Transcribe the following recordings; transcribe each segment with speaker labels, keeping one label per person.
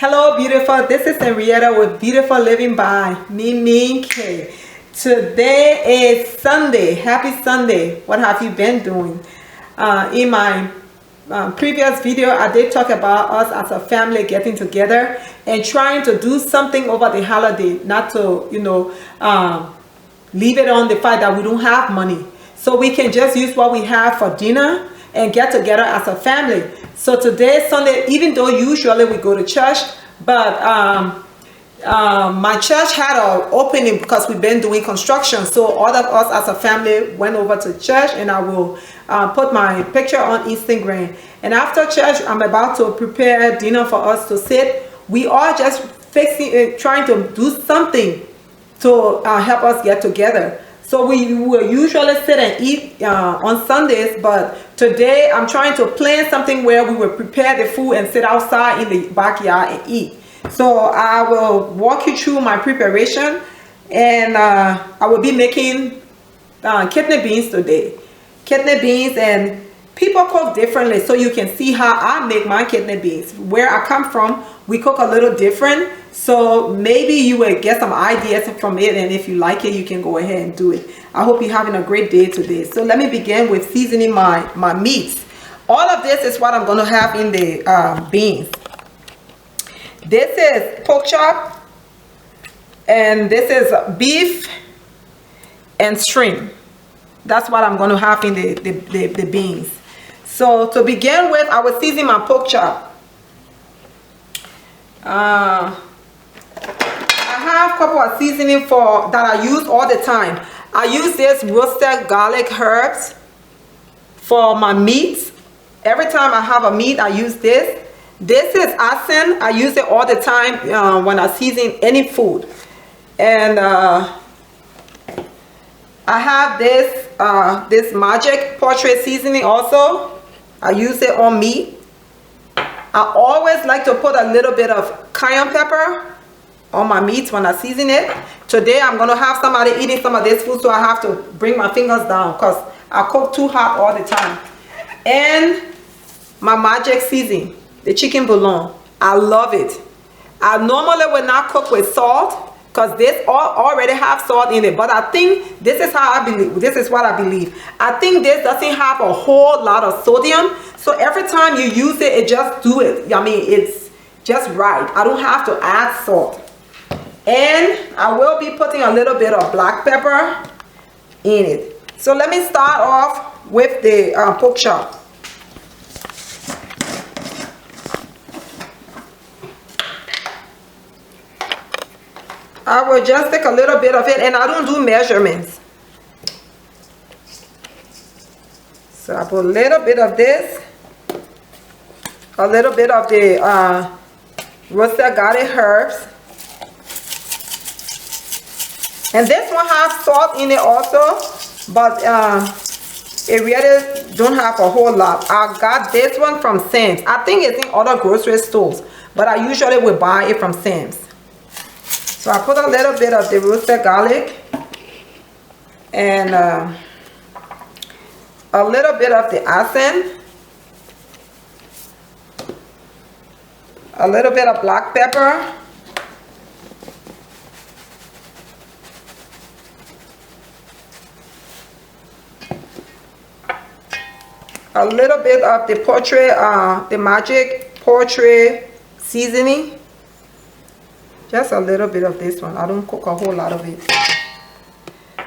Speaker 1: Hello, beautiful. This is Henrietta with Beautiful Living by Memek. Today is Sunday. Happy Sunday. What have you been doing? In my previous video, I did talk about us as a family getting together and trying to do something over the holiday, not to, leave it on the fact that we don't have money. So we can just use what we have for dinner and get together as a family. So today, Sunday, even though usually we go to church, but my church had an opening because we've been doing construction. So all of us as a family went over to church, and I will put my picture on Instagram. And after church, I'm about to prepare dinner for us to sit. We are just trying to do something to help us get together. So we will usually sit and eat on Sundays, but today I'm trying to plan something where we will prepare the food and sit outside in the backyard and eat. So I will walk you through my preparation, and I will be making kidney beans today. Kidney beans, and people cook differently, so you can see how I make my kidney beans. Where I come from, we cook a little different. So maybe you will get some ideas from it, and if you like it, you can go ahead and do it. I hope you're having a great day today. So let me begin with seasoning my meats. All of this is what I'm going to have in the beans. This is pork chop, and this is beef and shrimp. That's what I'm going to have in the beans. So to begin with, I will season my pork chop. I have a couple of seasoning that I use all the time. I use this roasted garlic herbs for my meats. Every time I have a meat, I use this. This is asin. I use it all the time when I season any food. And I have this magic portrait seasoning also. I use it on meat. I always like to put a little bit of cayenne pepper on my meat when I season it. Today I'm going to have somebody eating some of this food, so I have to bring my fingers down because I cook too hot all the time. And my magic seasoning, the chicken bouillon. I love it. I normally will not cook with salt because this already have salt in it, but I think this is how I believe. This is what I believe. I think this doesn't have a whole lot of sodium, so every time you use it, just do it. I mean, it's just right. I don't have to add salt. And I will be putting a little bit of black pepper in it. So let me start off with the pork chop. I will just take a little bit of it, and I don't do measurements. So I put a little bit of this, a little bit of the roasted garlic herbs. And this one has salt in it also, but it really don't have a whole lot. I got this one from Sam's. I think it's in other grocery stores, but I usually will buy it from Sam's. So I put a little bit of the roasted garlic and a little bit of the asin, a little bit of black pepper, a little bit of the portrait, the magic portrait seasoning. Just a little bit of this one. I don't cook a whole lot of it.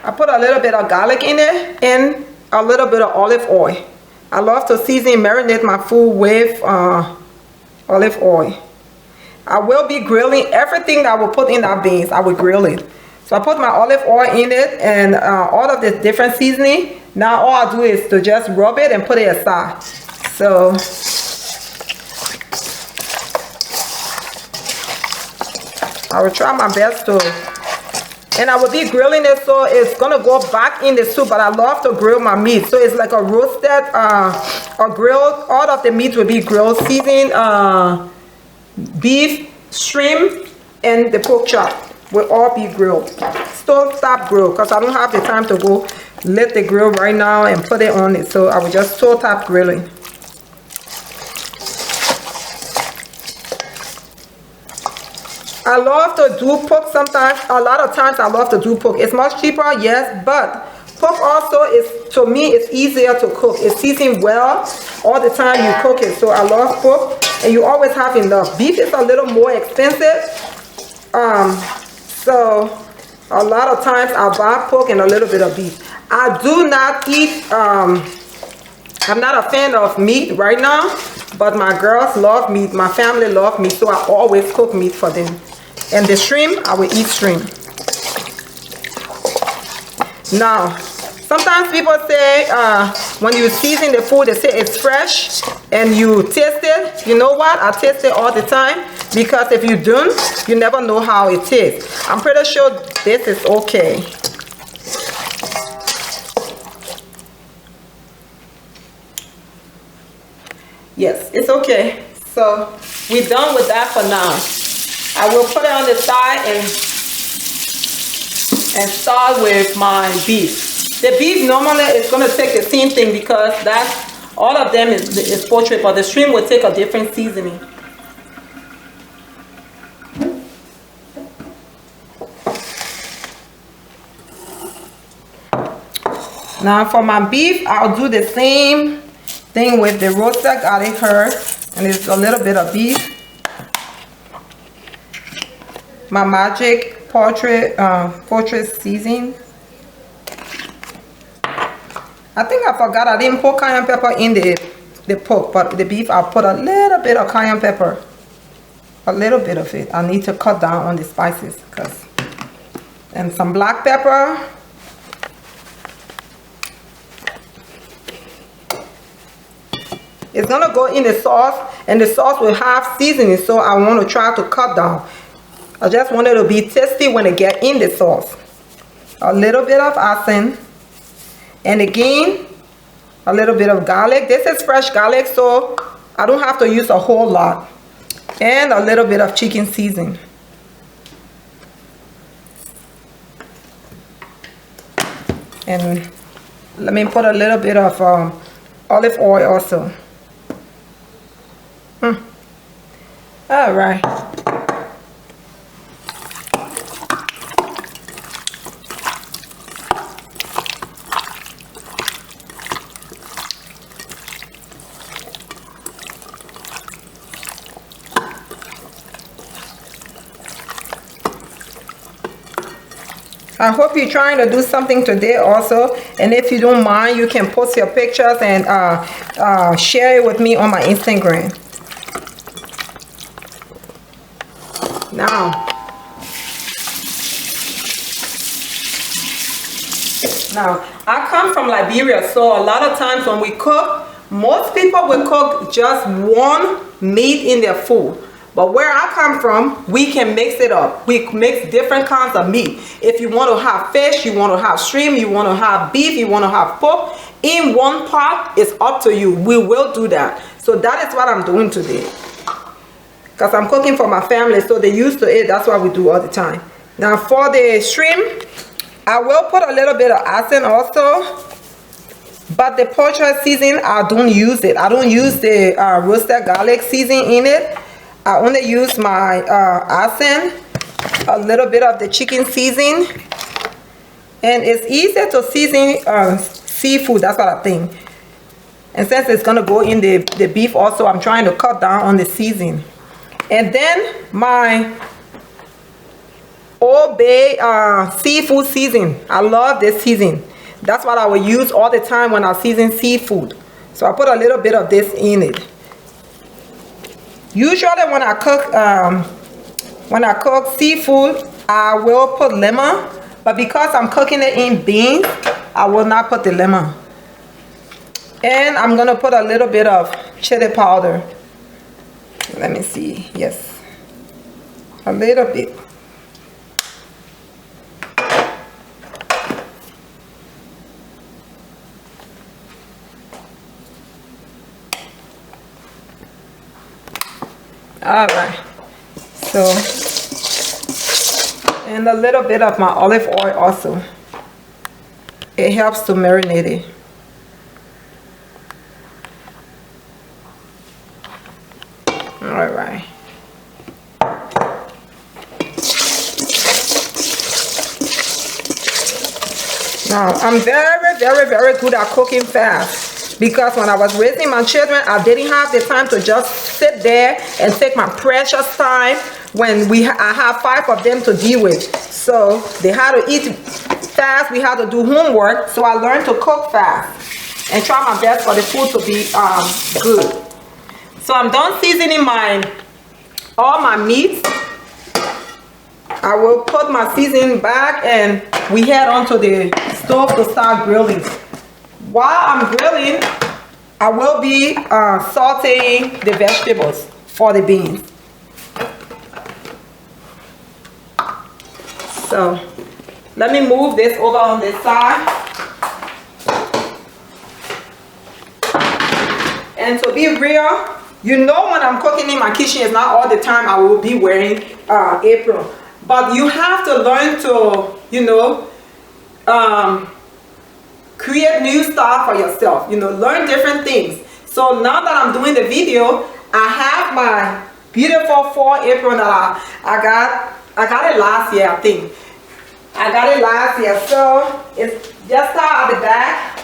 Speaker 1: I put a little bit of garlic in it and a little bit of olive oil. I love to season and marinate my food with olive oil. I will be grilling everything that I will put in that beans. I will grill it. So I put my olive oil in it and all of the different seasoning. Now all I do is to just rub it and put it aside. So I will try my best to, and I will be grilling it so it's gonna go back in the soup, but I love to grill my meat. So it's like a roasted or grilled, all of the meat will be grilled, seasoned beef, shrimp, and the pork chop will all be grilled. Stove top grill, because I don't have the time to go lit the grill right now and put it on it. So I will just stove top grilling. I love to do pork sometimes. A lot of times I love to do pork. It's much cheaper, yes, but pork also is, to me, it's easier to cook. It's seasoned well all the time you cook it. So I love pork, and you always have enough. Beef is a little more expensive. So a lot of times I buy pork and a little bit of beef. I do not eat, I'm not a fan of meat right now, but my girls love meat, my family love meat, so I always cook meat for them. And the shrimp, I will eat shrimp. Now, sometimes people say, when you season the food, they say it's fresh, and you taste it. You know what? I taste it all the time, because if you don't, you never know how it tastes. I'm pretty sure this is okay. Yes, it's okay. So we're done with that for now. I will put it on the side and start with my beef. The beef normally is going to take the same thing, because that's all of them is poultry, but the shrimp will take a different seasoning. Now for my beef, I'll do the same thing with the roasted garlic herb, and it's a little bit of beef. My magic poultry seasoning. I think I forgot I didn't put cayenne pepper in the pork, but the beef I put a little bit of cayenne pepper. A little bit of it. I need to cut down on the spices, and some black pepper. It's gonna go in the sauce, and the sauce will have seasoning, so I want to try to cut down. I just want it to be tasty when it get in the sauce. A little bit of asin, and again a little bit of garlic. This is fresh garlic, so I don't have to use a whole lot, and a little bit of chicken seasoning. And let me put a little bit of olive oil also. All right. I hope you're trying to do something today also, and if you don't mind, you can post your pictures and share it with me on my Instagram. Now, I come from Liberia, so a lot of times when we cook, most people will cook just one meat in their food. But where I come from, we can mix it up. We mix different kinds of meat. If you want to have fish, you want to have shrimp, you want to have beef, you want to have pork in one pot, it's up to you. We will do that. So that is what I'm doing today, because I'm cooking for my family, so they used to it. That's what we do all the time. Now for the shrimp, I will put a little bit of asin also, but the poultry seasoning, I don't use it. I don't use the roasted garlic seasoning in it. I only use my asin, a little bit of the chicken seasoning, and it's easier to season seafood. That's what I think. And since it's gonna go in the beef also, I'm trying to cut down on the seasoning. And then my Old Bay seafood seasoning. I love this seasoning. That's what I will use all the time when I season seafood. So I put a little bit of this in it. Usually when I cook seafood, I will put lemon, but because I'm cooking it in beans, I will not put the lemon. And I'm gonna put a little bit of chili powder. Let me see. Yes, a little bit. All right, so, and a little bit of my olive oil also. It helps to marinate it. All right. Now, I'm very, very, very good at cooking fast, because when I was raising my children, I didn't have the time to just sit there and take my precious time when I have 5 of them to deal with. So they had to eat fast, we had to do homework, so I learned to cook fast and try my best for the food to be good. So I'm done seasoning all my meats. I will put my seasoning back and we head onto the stove to start grilling. While I'm grilling, I will be sauteing the vegetables for the beans. So let me move this over on this side. And to be real, you know, when I'm cooking in my kitchen, it's not all the time I will be wearing apron. But you have to learn to, you know, create new stuff for yourself. You know, learn different things. So now that I'm doing the video, I have my beautiful fall apron that I got it last year, I think. I got it last year, so it's just out at the back.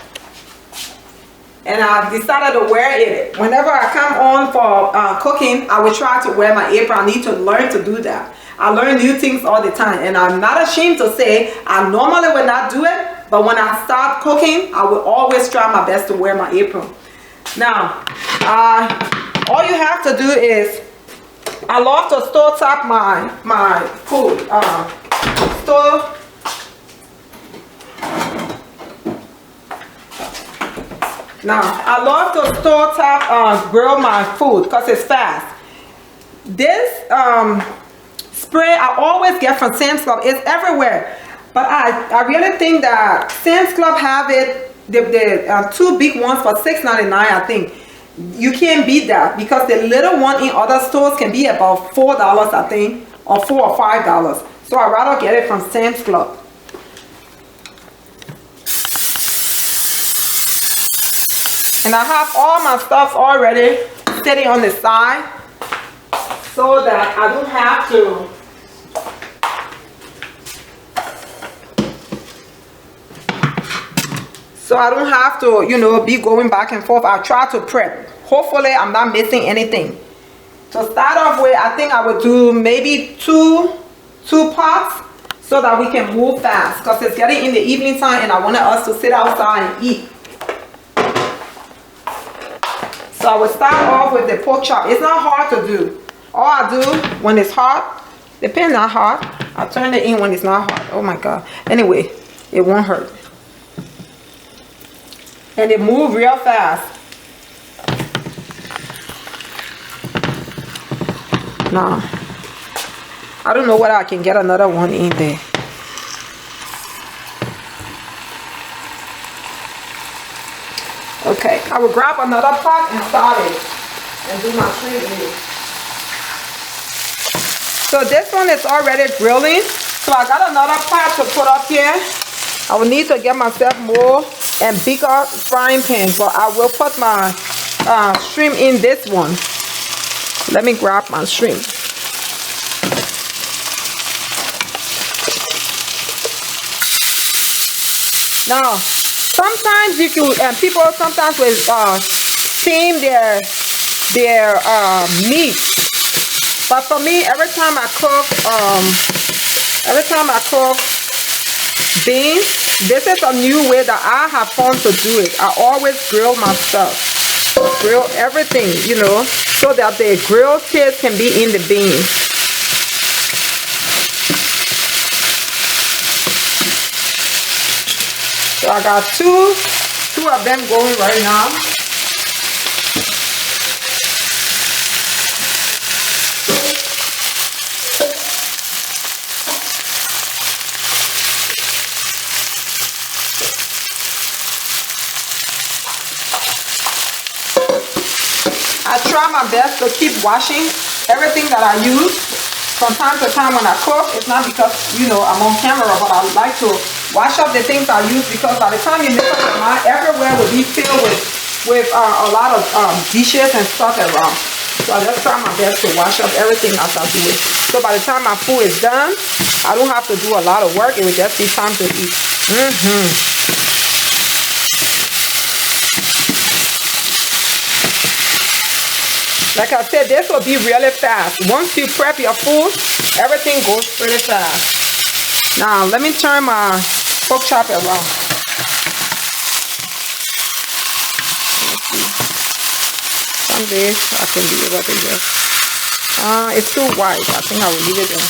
Speaker 1: And I decided to wear it. Whenever I come on for cooking, I will try to wear my apron. I need to learn to do that. I learn new things all the time. And I'm not ashamed to say I normally would not do it. But when I start cooking, I will always try my best to wear my apron. Now, all you have to do is, I love to store top my food. Now, I love to store top grill my food because it's fast. This spray I always get from Sam's Club. It's everywhere. But I really think that Sam's Club have it, the 2 big ones for $6.99, I think. You can't beat that because the little one in other stores can be about $4, I think, or $4 or $5. So I'd rather get it from Sam's Club. And I have all my stuff already sitting on the side so that I don't have to you know, be going back and forth. I try to prep. Hopefully I'm not missing anything. To start off with, I think I would do maybe two pots so that we can move fast, because it's getting in the evening time and I wanted us to sit outside and eat. So I will start off with the pork chop. It's not hard to do. All I do when it's hot, the pan not hot, I turn it in when it's not hot. Oh my God. Anyway, it won't hurt. And it moves real fast. Now, I don't know whether I can get another one in there. Okay, I will grab another pot and start it and do my shrimp in it. So this one is already grilling. So I got another pot to put up here. I will need to get myself more and bigger frying pan, but I will put my shrimp in this one. Let me grab my shrimp. Now, sometimes you can, people sometimes will steam their meat. But for me, every time I cook beans, this is a new way that I have found to do it. I always grill my stuff. Grill everything, you know, so that the grill taste can be in the beans. So I got two of them going right now. I try my best to keep washing everything that I use. From time to time when I cook, it's not because, you know, I'm on camera, but I like to wash up the things I use, because by the time you make up your mind, everywhere will be filled with a lot of dishes and stuff around. So I just try my best to wash up everything as I do it. So by the time my food is done, I don't have to do a lot of work. It will just be time to eat. Like I said, this will be really fast. Once you prep your food, everything goes pretty fast. Now, let me turn my pork chop around. Someday I can be able to just... it's too white. I think I will leave it there.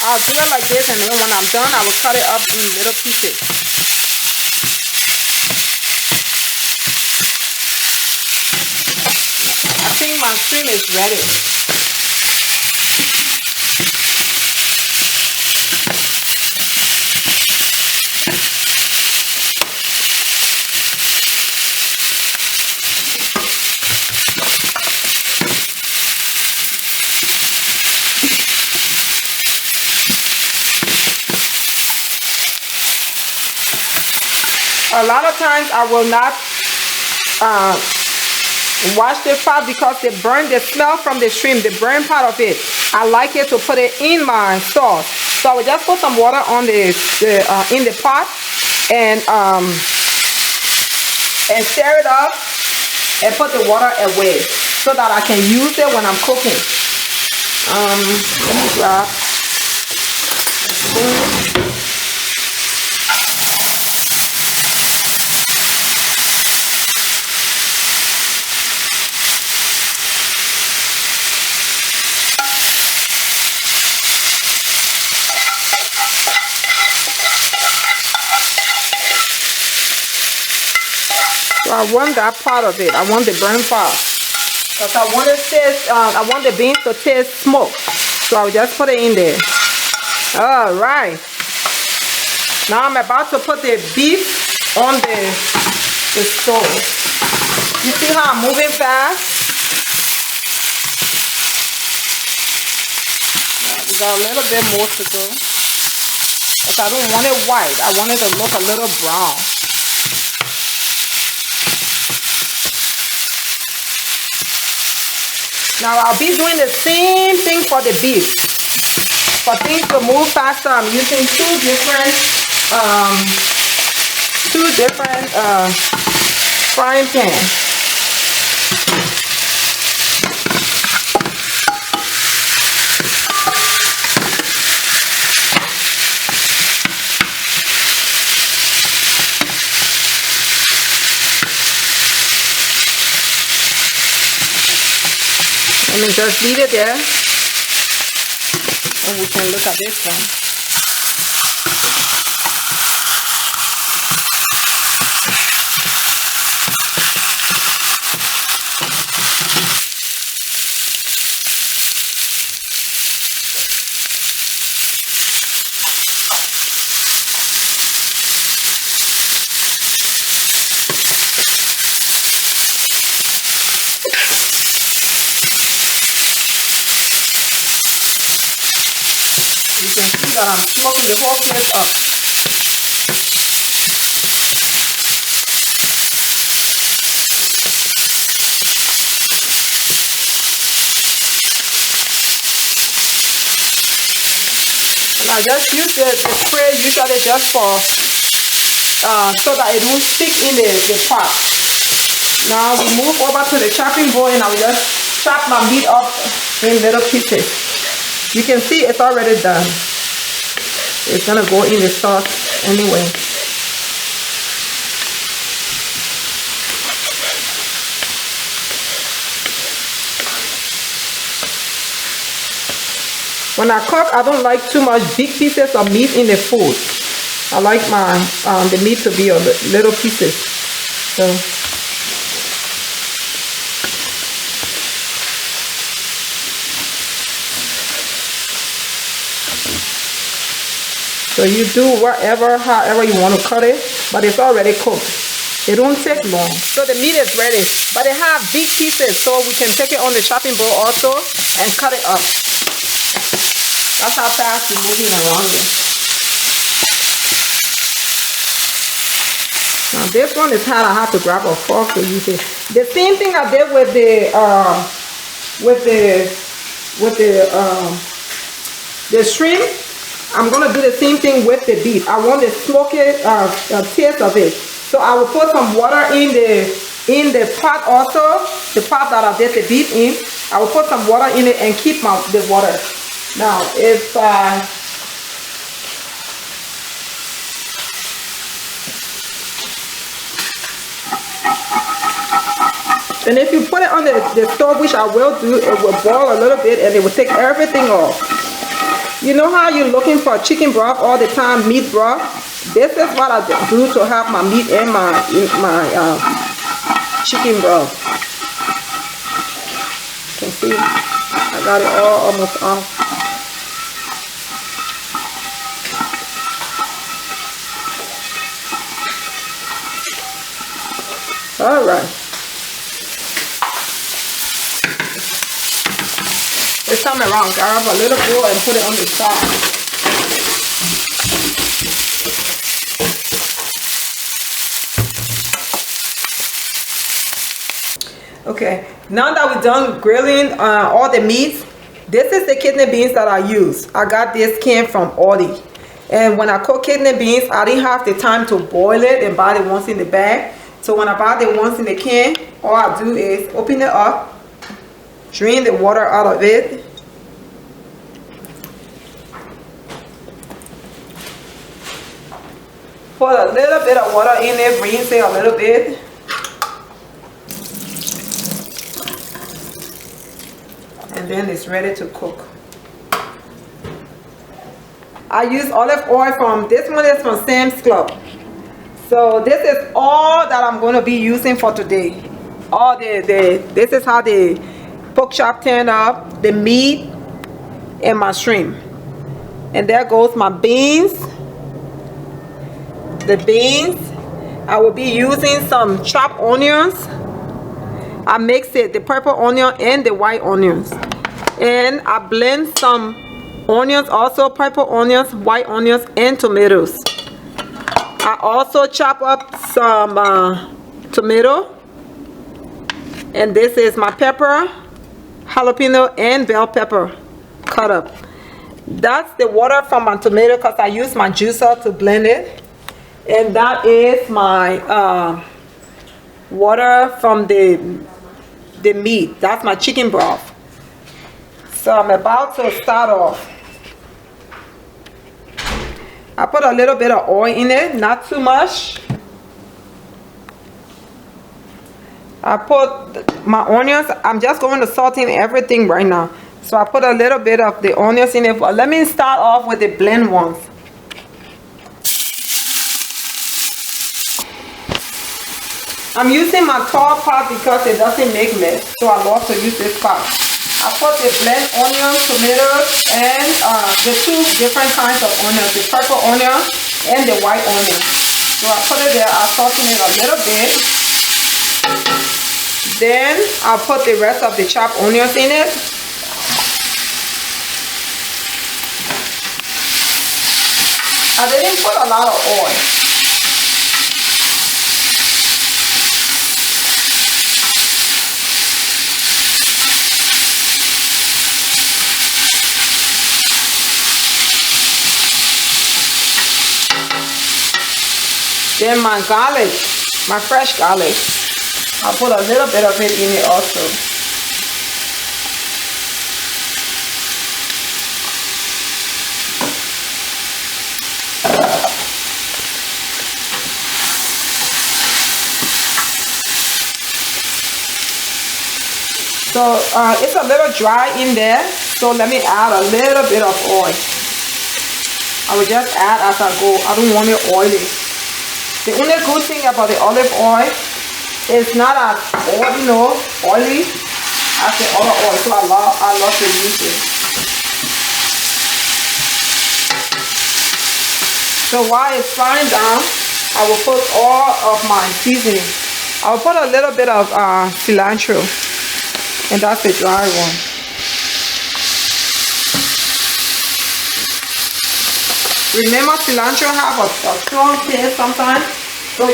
Speaker 1: I'll do it like this, and then when I'm done, I will cut it up in little pieces. I think my shrimp is ready. A lot of times I will not wash the pot because they burn the smell from the shrimp, the burn part of it. I like it to put it in my sauce. So I will just put some water on in the pot and stir it up and put the water away so that I can use it when I'm cooking. Let me grab a spoon. I want that part of it. I want the burnt part because I want the beans to taste smoke. So I'll just put it in there. All right. Now I'm about to put the beef on the stove. You see how I'm moving fast? We got a little bit more to go. But I don't want it white. I want it to look a little brown. Now I'll be doing the same thing for the beef. For things to move faster, I'm using two different frying pans. Let me just leave it there, and we can look at this one. That I'm smoking the whole place up. And I just use the spray usually just for so that it won't stick in the pot. Now we move over to the chopping board and I will just chop my meat up in little pieces. You can see it's already done. It's gonna go in the sauce anyway. When I cook, I don't like too much big pieces of meat in the food. I like my the meat to be little pieces. So you do however you want to cut it, but it's already cooked. It don't take long. So the meat is ready. But they have big pieces, so we can take it on the chopping board also and cut it up. That's how fast we're moving around here. Now this one is hard. I have to grab a fork to use it. The same thing I did with the shrimp. I'm gonna do the same thing with the beef. I want the smoky taste of it. So I will put some water in the pot also, the pot that I did the beef in. I will put some water in it and keep the water. Now if and if you put it on the stove, which I will do, it will boil a little bit and it will take everything off. You know how you're looking for chicken broth all the time, meat broth? This is what I do to have my meat and my chicken broth. You can see, I got it all almost off. All right. This time around, grab a little bowl and put it on the side. Okay, now that we're done grilling all the meats, this is the kidney beans that I use. I got this can from Aldi. And when I cook kidney beans, I didn't have the time to boil it and buy the ones in the bag. So when I buy the ones in the can, all I do is open it up, drain the water out of it. Put a little bit of water in it, rinse it a little bit. And then it's ready to cook. I use olive oil from, this one is from Sam's Club. So this is all that I'm going to be using for today. All this is how the pork chop turned up, the meat and my shrimp. And there goes my beans. The beans, I will be using some chopped onions. I mix it, the purple onion and the white onions. And I blend some onions also, purple onions, white onions, and tomatoes. I also chop up some tomato. And this is my pepper, jalapeno, and bell pepper cut up. That's the water from my tomato because I use my juicer to blend it. And that is my water from the meat. That's my chicken broth. So I'm about to start off. I put a little bit of oil in it, not too much. I put my onions. I'm just going to saute everything right now. So I put a little bit of the onions in it. But let me start off with the blend ones. I'm using my tall pot because it doesn't make mess, so I love to use this pot. I put the blend onions, tomatoes, and the two different kinds of onions, the purple onion and the white onion. So I put it there, I saute it a little bit. Then I'll put the rest of the chopped onions in it. I didn't put a lot of oil. Then my garlic, my fresh garlic, I'll put a little bit of it in it also. So it's a little dry in there, so let me add a little bit of oil. I will just add as I go. I don't want it oily. The only good thing about the olive oil is not as oily as the other oil, so I love to use it. So while it's frying down, I will put all of my seasoning. I will put a little bit of cilantro, and that's the dry one. Remember, cilantro have a strong taste sometimes, so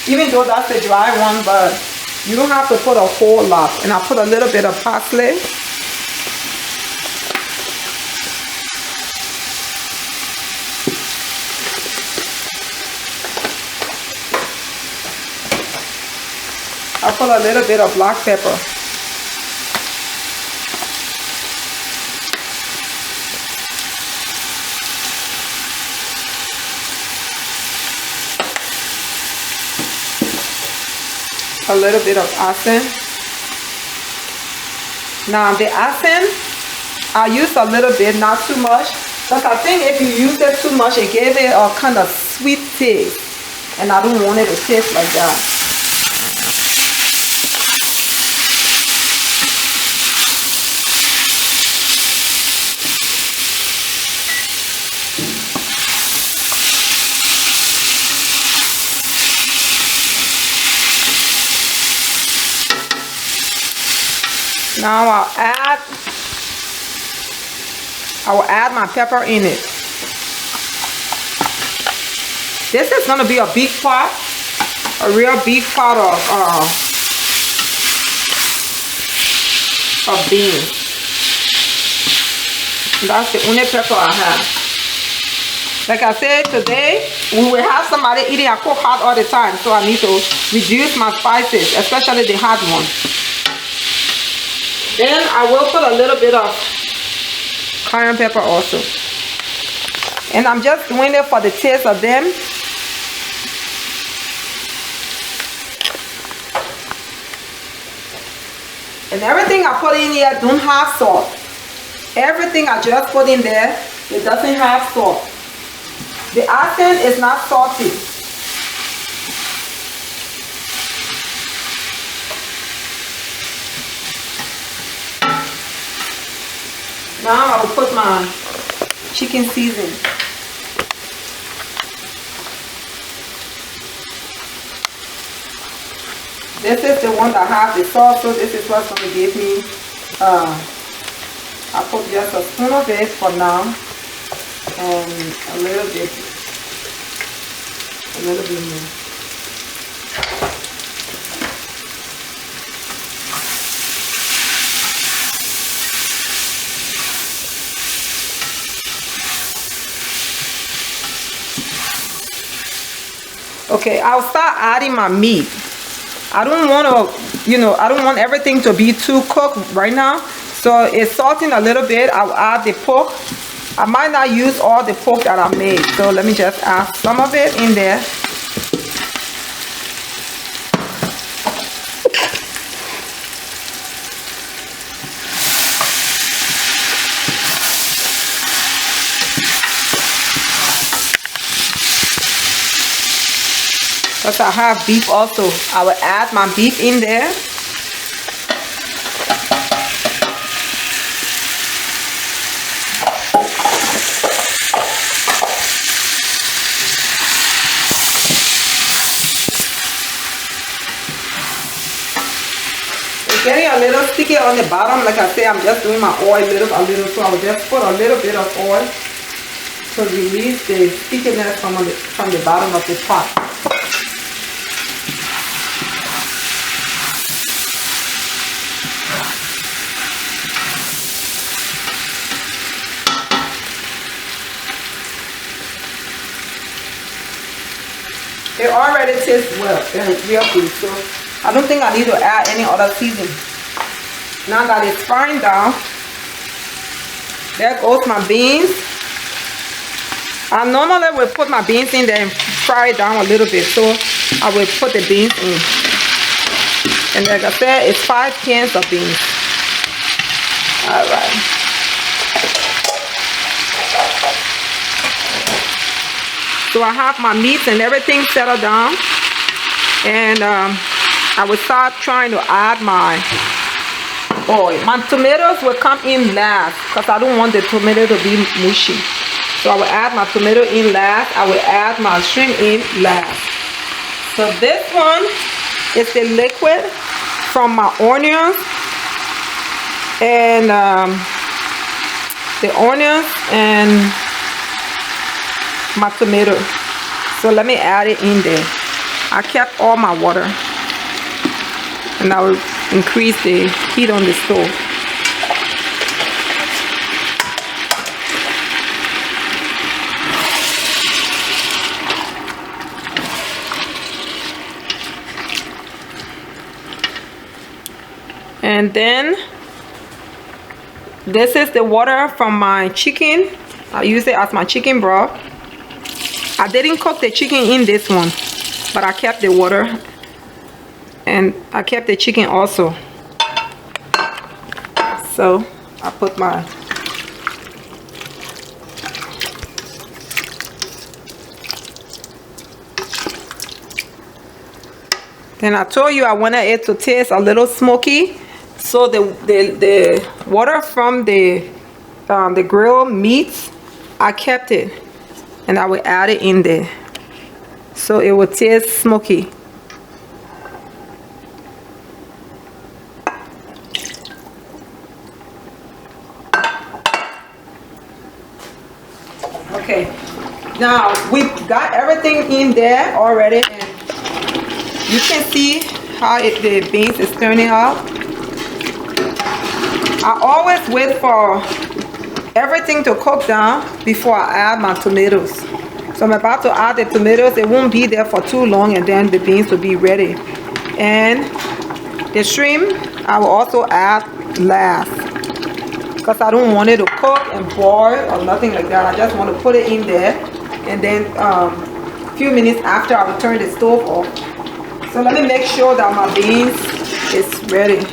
Speaker 1: even though that's the dry one, but you don't have to put a whole lot. And I put a little bit of parsley. I put a little bit of black pepper. A little bit of asin. Now the asin, I use a little bit, not too much, because I think if you use it too much, it gave it a kind of sweet taste, and I don't want it to taste like that. Now I will add my pepper in it. This is going to be a big pot, a real big pot of beans. That's the only pepper I have. Like I said, today we will have somebody eating. I cook hot all the time, so I need to reduce my spices, especially the hot ones. Then I will put a little bit of cayenne pepper also. And I'm just doing it for the taste of them. And everything I put in here don't have salt. Everything I just put in there, it doesn't have salt. The asin is not salty. Now I will put my chicken seasoning. This is the one that has the sauce, so this is what's going to give me. I put just a spoon of it for now, and a little bit more. Okay, I'll start adding my meat. I don't want to, I don't want everything to be too cooked right now. So it's salting a little bit. I'll add the pork. I might not use all the pork that I made. So let me just add some of it in there. Because I have beef also, I will add my beef in there. It's getting a little sticky on the bottom. Like I say, I'm just doing my oil a little, so I will just put a little bit of oil to release the stickiness from the bottom of the pot. It already tastes well, real good, so I don't think I need to add any other seasoning. Now that it's frying down, there goes my beans. I normally will put my beans in there and fry it down a little bit, so I will put the beans in. And like I said, it's 5 cans of beans. Alright. So I have my meats and everything settled down, and I will start trying to add my oil. My tomatoes will come in last because I don't want the tomato to be mushy. So I will add my tomato in last. I will add my shrimp in last. So this one is the liquid from my onions and my tomato. So let me add it in there. I kept all my water, and I will increase the heat on the stove. And then this is the water from my chicken. I use it as my chicken broth. I didn't cook the chicken in this one, but I kept the water and I kept the chicken also. So I put my then I told you I wanted it to taste a little smoky. So the water from the grilled meats, I kept it and I will add it in there so it will taste smoky. Okay, now we've got everything in there already, and you can see how the beans is turning out. I always wait for everything to cook down before I add my tomatoes. So I'm about to add the tomatoes. It won't be there for too long, and then the beans will be ready. And the shrimp I will also add last, because I don't want it to cook and boil or nothing like that. I just want to put it in there, and then a few minutes after I will turn the stove off. So let me make sure that my beans is ready.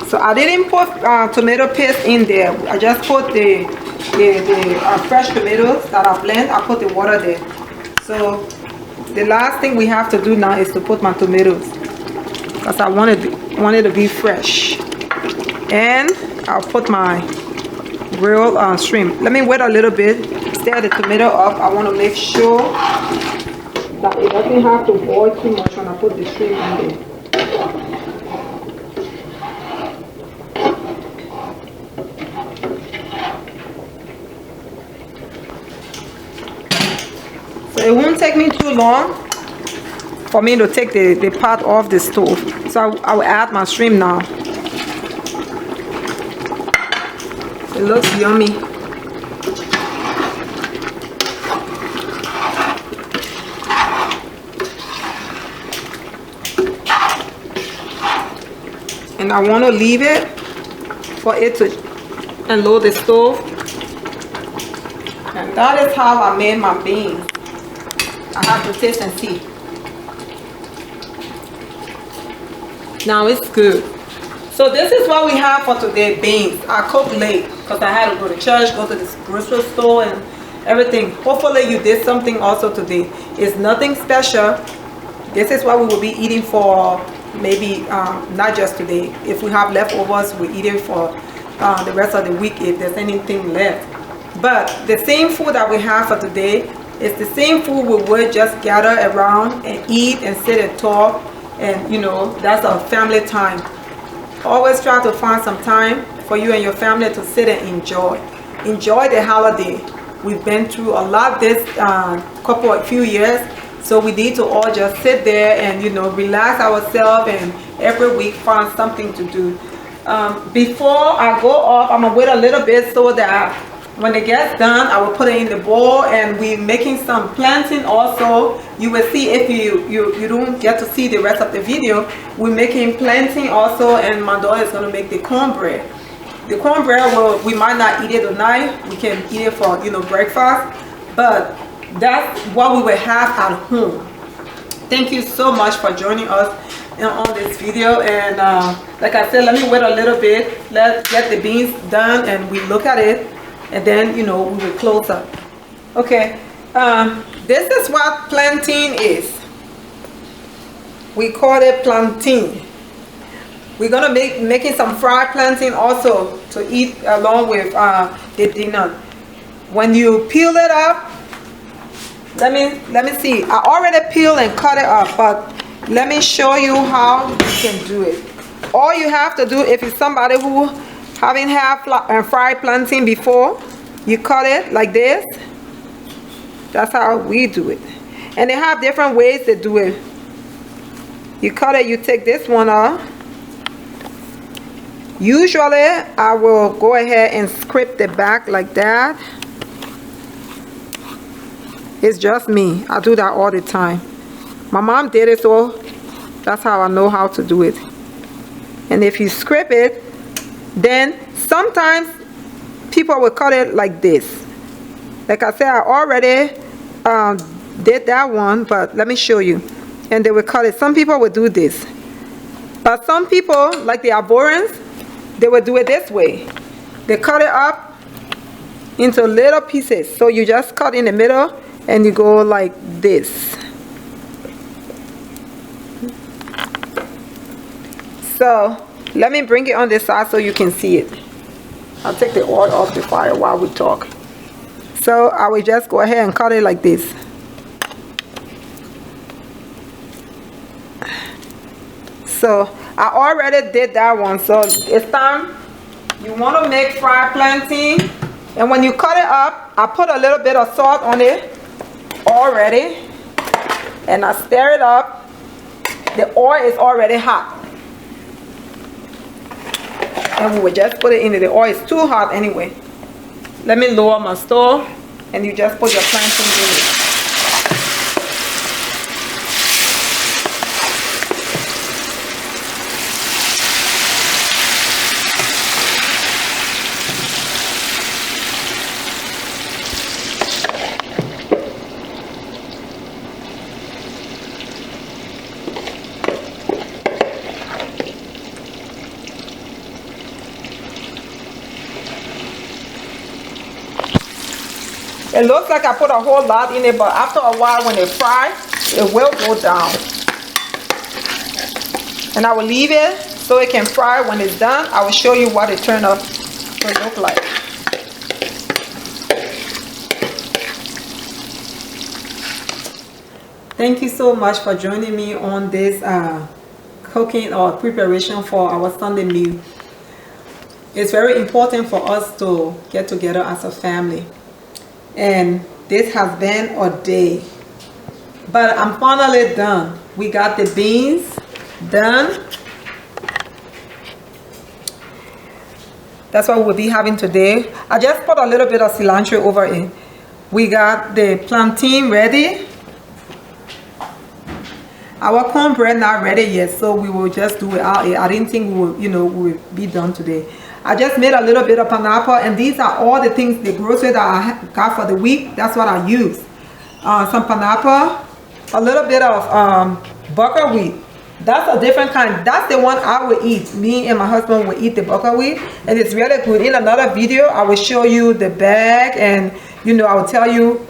Speaker 1: So I didn't put tomato paste in there. I just put the fresh tomatoes that I blend. I put the water there. So the last thing we have to do now is to put my tomatoes, because I want it to be fresh. And I'll put my grilled shrimp. Let me wait a little bit, stir the tomato up. I want to make sure that it doesn't have to boil too much when I put the shrimp in there. So it won't take me too long for me to take the pot off the stove. So I will add my shrimp now. It looks yummy. And I want to leave it for it to unload the stove. And that is how I made my beans. I have to taste and see. Now it's good. So this is what we have for today, beans. I cooked late because I had to go to church, go to the grocery store and everything. Hopefully you did something also today. It's nothing special. This is what we will be eating for maybe not just today. If we have leftovers, we eat it for the rest of the week if there's anything left. But the same food that we have for today is the same food we would just gather around and eat and sit and talk, and you know, that's our family time. Always try to find some time for you and your family to sit and enjoy the holiday. We've been through a lot this few years, so we need to all just sit there and, you know, relax ourselves and every week find something to do. Before I go off, I'm gonna wait a little bit so that when it gets done, I will put it in the bowl, and we're making some plantain also. You will see, if you don't get to see the rest of the video, we're making plantain also, and my daughter is going to make the cornbread. The cornbread, we might not eat it tonight. We can eat it for, you know, breakfast, but that's what we will have at home. Thank you so much for joining us on this video, and like I said, let me wait a little bit. Let's get the beans done and we look at it, and then, you know, we will close up. Okay, this is what plantain is. We call it plantain. We're gonna making some fried plantain also to eat along with the dinner. When you peel it up, let me see. I already peeled and cut it up, but let me show you how you can do it. All you have to do, if you're somebody who haven't had fried plantain before, you cut it like this. That's how we do it. And they have different ways to do it. You cut it, you take this one off. Usually, I will go ahead and scrape the back like that. It's just me. I do that all the time. My mom did it, so that's how I know how to do it. And if you scrape it, then sometimes people will cut it like this. Like I said, I already did that one, but let me show you. And they will cut it. Some people will do this, but some people, like the Ivorians, they will do it this way. They cut it up into little pieces. So you just cut in the middle and you go like this. So let me bring it on this side so you can see it. I'll take the oil off the fire while we talk. So I will just go ahead and cut it like this. So I already did that one. So it's time. You want to make fried plantain. And when you cut it up, I put a little bit of salt on it already. And I stir it up. The oil is already hot. And we will just put it in. The oil is too hot anyway. Let me lower my stove. And you just put your plantain in it. It looks like I put a whole lot in it, but after a while when they fry, it will go down. And I will leave it so it can fry. When it's done, I will show you what it turned out to look like. Thank you so much for joining me on this cooking or preparation for our Sunday meal. It's very important for us to get together as a family. And this has been a day, but I'm finally done. We got the beans done. That's what we'll be having today. I just put a little bit of cilantro over it. We got the plantain ready. Our cornbread not ready yet, so we will just do it out. I didn't think we will, we will be done today. I just made a little bit of pineapple, and these are all the things, the groceries that I got for the week. That's what I use. Some pineapple, a little bit of buckwheat. That's a different kind. That's the one I will eat. Me and my husband will eat the buckwheat, and it's really good. In another video, I will show you the bag, and I will tell you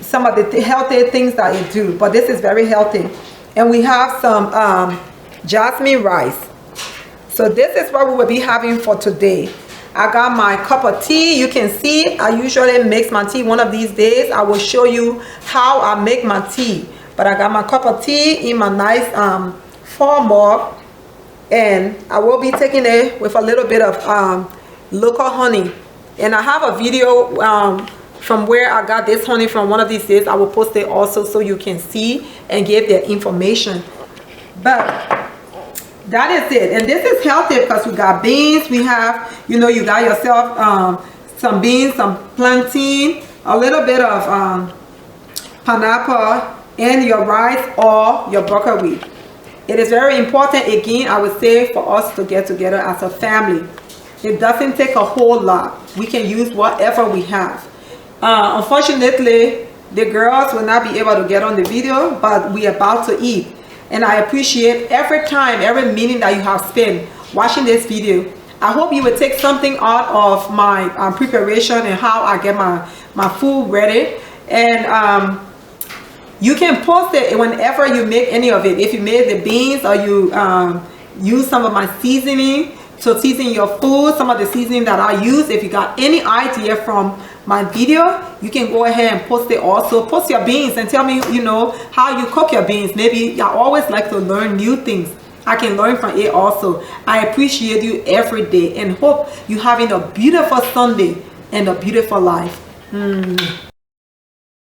Speaker 1: some of the healthy things that it do. But this is very healthy. And we have some jasmine rice. So this is what we will be having for today. I got my cup of tea. You can see I usually mix my tea. One of these days I will show you how I make my tea. But I got my cup of tea in my nice fall mug. And I will be taking it with a little bit of local honey. And I have a video from where I got this honey from one of these days. I will post it also so you can see and get the information. But that is it. And this is healthy because we got beans. We have, you got yourself some beans, some plantain, a little bit of pineapple, and your rice or your buckwheat. It is very important, again, I would say, for us to get together as a family. It doesn't take a whole lot. We can use whatever we have. Unfortunately, the girls will not be able to get on the video, but we are about to eat. And I appreciate every time, every minute that you have spent watching this video. I hope you will take something out of my preparation and how I get my food ready. And you can post it whenever you make any of it. If you made the beans or you use some of my seasoning to season your food, some of the seasoning that I use. If you got any idea from my video, you can go ahead and post it also. Post your beans and tell me, you know, how you cook your beans. Maybe I always like to learn new things. I can learn from it also. I appreciate you every day and hope you're having a beautiful Sunday and a beautiful life.